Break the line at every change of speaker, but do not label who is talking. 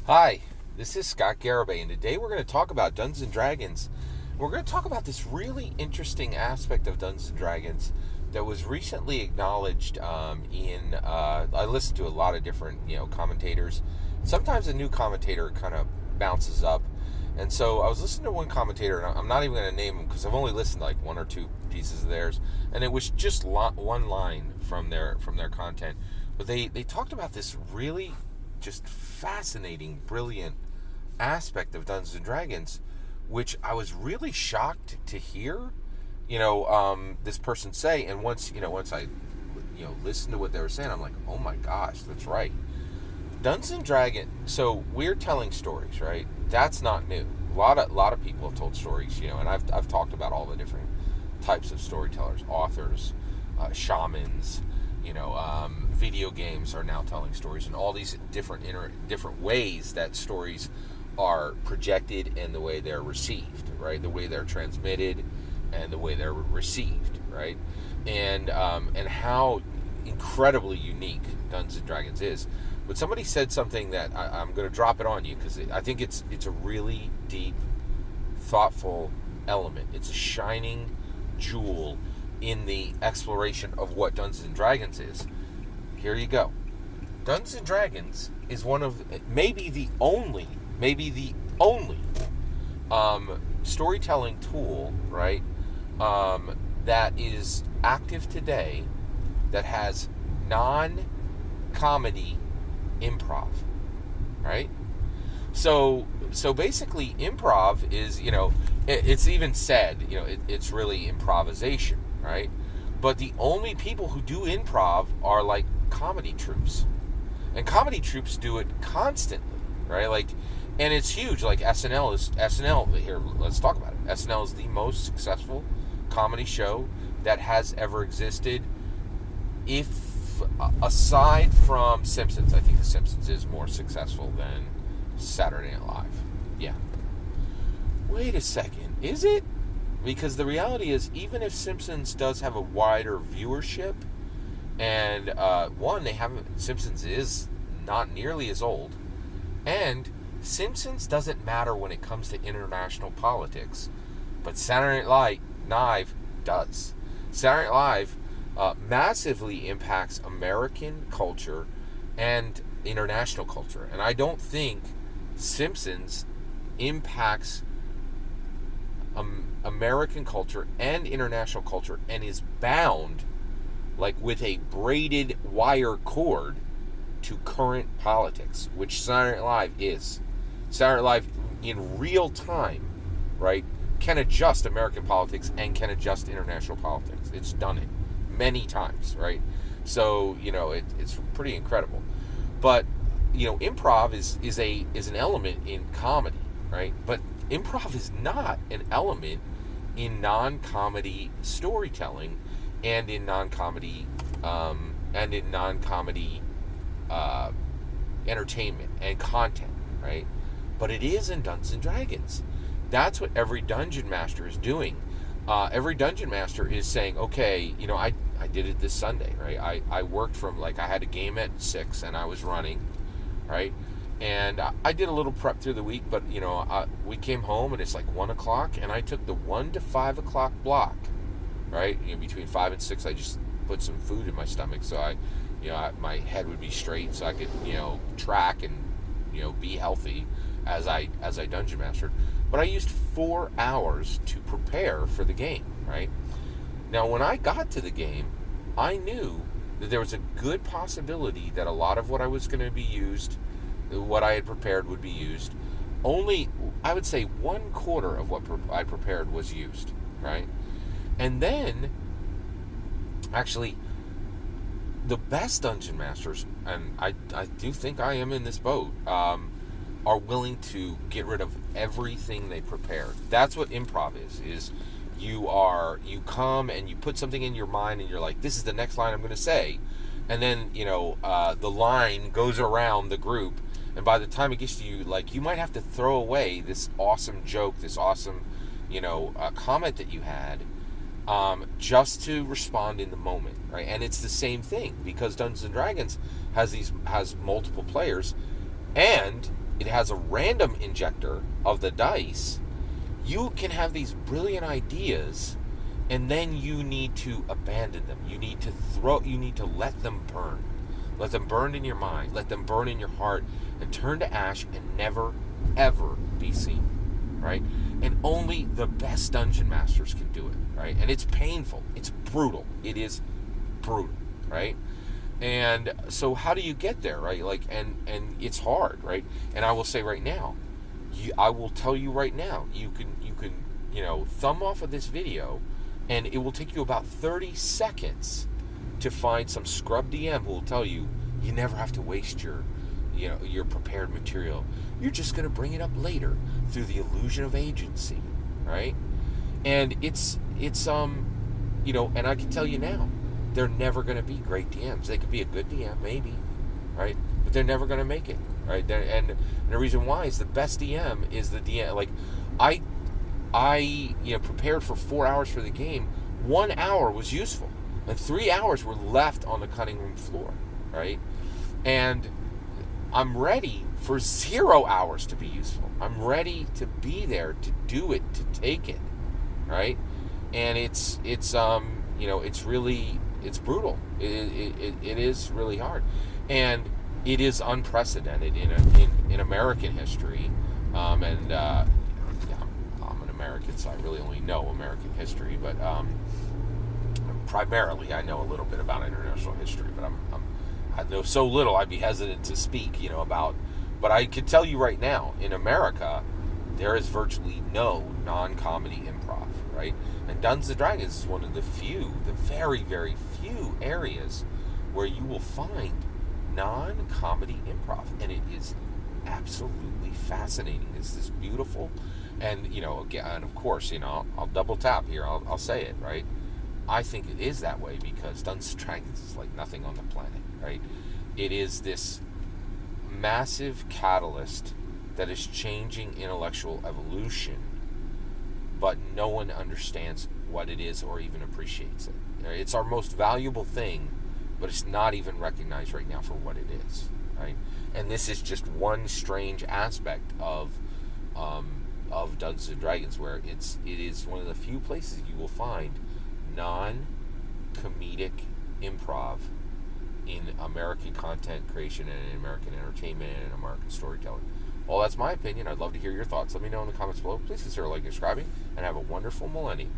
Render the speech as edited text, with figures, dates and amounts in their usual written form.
Hi, this is Scott Garibay, and today we're going to talk about Dungeons and Dragons. We're going to talk about this really interesting aspect of Dungeons and Dragons that was recently acknowledged I listened to a lot of different, commentators. Sometimes a new commentator kind of bounces up, and so I was listening to one commentator, and I'm not even going to name them because I've only listened to like one or two pieces of theirs, and it was just one line from their content, but they talked about this really just fascinating, brilliant aspect of Dungeons and Dragons, which I was really shocked to hear. This person say, and once I, listened to what they were saying, I'm like, oh my gosh, that's right. Dungeons and Dragons. So we're telling stories, right? That's not new. A lot of people have told stories, and I've talked about all the different types of storytellers, authors, shamans. Video games are now telling stories, and all these different ways that stories are projected and the way they're received, right? The way they're transmitted and the way they're received, right? And how incredibly unique Dungeons and Dragons is. But somebody said something that I'm going to drop it on you because I think it's a really deep, thoughtful element. It's a shining jewel in the exploration of what Dungeons and Dragons is. Here you go. Dungeons and Dragons is one of maybe the only storytelling tool, right? That is active today that has non-comedy improv, right? So basically, improv is, it's even said, it's really improvisation, right? But the only people who do improv are like comedy troupes, and comedy troupes do it constantly, right? And it's huge. Like SNL. Here, let's talk about it. SNL is the most successful comedy show that has ever existed. If aside from Simpsons, I think The Simpsons is more successful than Saturday Night Live. Yeah. Wait a second, is it? Because the reality is, even if Simpsons does have a wider viewership, and Simpsons is not nearly as old, and Simpsons doesn't matter when it comes to international politics, but Saturday Night Live does. Saturday Night Live massively impacts American culture and international culture, and I don't think Simpsons impacts American culture and international culture and is bound like with a braided wire cord to current politics, which Saturday Night Live is. Saturday Night Live in real time, right, can adjust American politics and can adjust international politics. It's done it many times, right? So, it's pretty incredible. But, improv is an element in comedy, right? But improv is not an element in non-comedy storytelling and in non-comedy entertainment and content, right? But it is in Dungeons and Dragons. That's what every dungeon master is doing. Every dungeon master is saying, okay, I did it this Sunday, right? I worked from, I had a game at 6 and I was running, right? And I did a little prep through the week, but, we came home and it's 1 o'clock, and I took the 1 to 5 o'clock block, right? Between 5 and 6, I just put some food in my stomach so my head would be straight so I could, track and, be healthy as I dungeon mastered. But I used 4 hours to prepare for the game, right? Now, when I got to the game, I knew that there was a good possibility that a lot of what I was going to be used, what I had prepared would be used. Only, I would say, 1/4 of what I prepared was used, right? And then, actually, the best dungeon masters, and I do think I am in this boat, are willing to get rid of everything they prepared. That's what improv is you come and you put something in your mind and you're like, this is the next line I'm going to say. And then, the line goes around the group, and by the time it gets to you, you might have to throw away this awesome joke, this awesome, comment that you had, just to respond in the moment, right? And it's the same thing because Dungeons and Dragons has multiple players, and it has a random injector of the dice, you can have these brilliant ideas, and then you need to abandon them. You need to let them burn. Let them burn in your mind. Let them burn in your heart and turn to ash and never, ever be seen. Right? And only the best dungeon masters can do it. Right? And it's painful. It's brutal. It is brutal. Right? And so how do you get there? Right? Like, and it's hard. Right? And I will say right now, I will tell you right now, you can thumb off of this video, and it will take you about 30 seconds to find some scrub DM who will tell you you never have to waste your prepared material. You're just going to bring it up later through the illusion of agency, right? And it's and I can tell you now, they're never going to be great DMs. They could be a good DM, maybe, right? But they're never going to make it, right? And the reason why is the best DM is the DM. Like, I prepared for 4 hours for the game. 1 hour was useful, and 3 hours were left on the cutting room floor, right? And I'm ready for 0 hours to be useful. I'm ready to be there, to do it, to take it, right? And it's brutal. It is really hard, and it is unprecedented in American history. I'm an American, so I really only know American history, but primarily I know a little bit about international history, but I know so little I'd be hesitant to speak, about. But I can tell you right now, in America, there is virtually no non-comedy improv, right? And Dungeons and Dragons is one of the very, very few areas where you will find non-comedy improv, and it is absolutely fascinating. It's this beautiful, and again, and of course, I'll double tap here. I'll say it, right? I think it is that way because Dungeons and Dragons is like nothing on the planet, right? It is this massive catalyst that is changing intellectual evolution, but no one understands what it is or even appreciates it. It's our most valuable thing, but it's not even recognized right now for what it is, right? And this is just one strange aspect of Dungeons and Dragons, where it is one of the few places you will find non-comedic improv in American content creation and in American entertainment and American storytelling. Well, that's my opinion. I'd love to hear your thoughts. Let me know in the comments below. Please consider liking and subscribing, and have a wonderful millennium.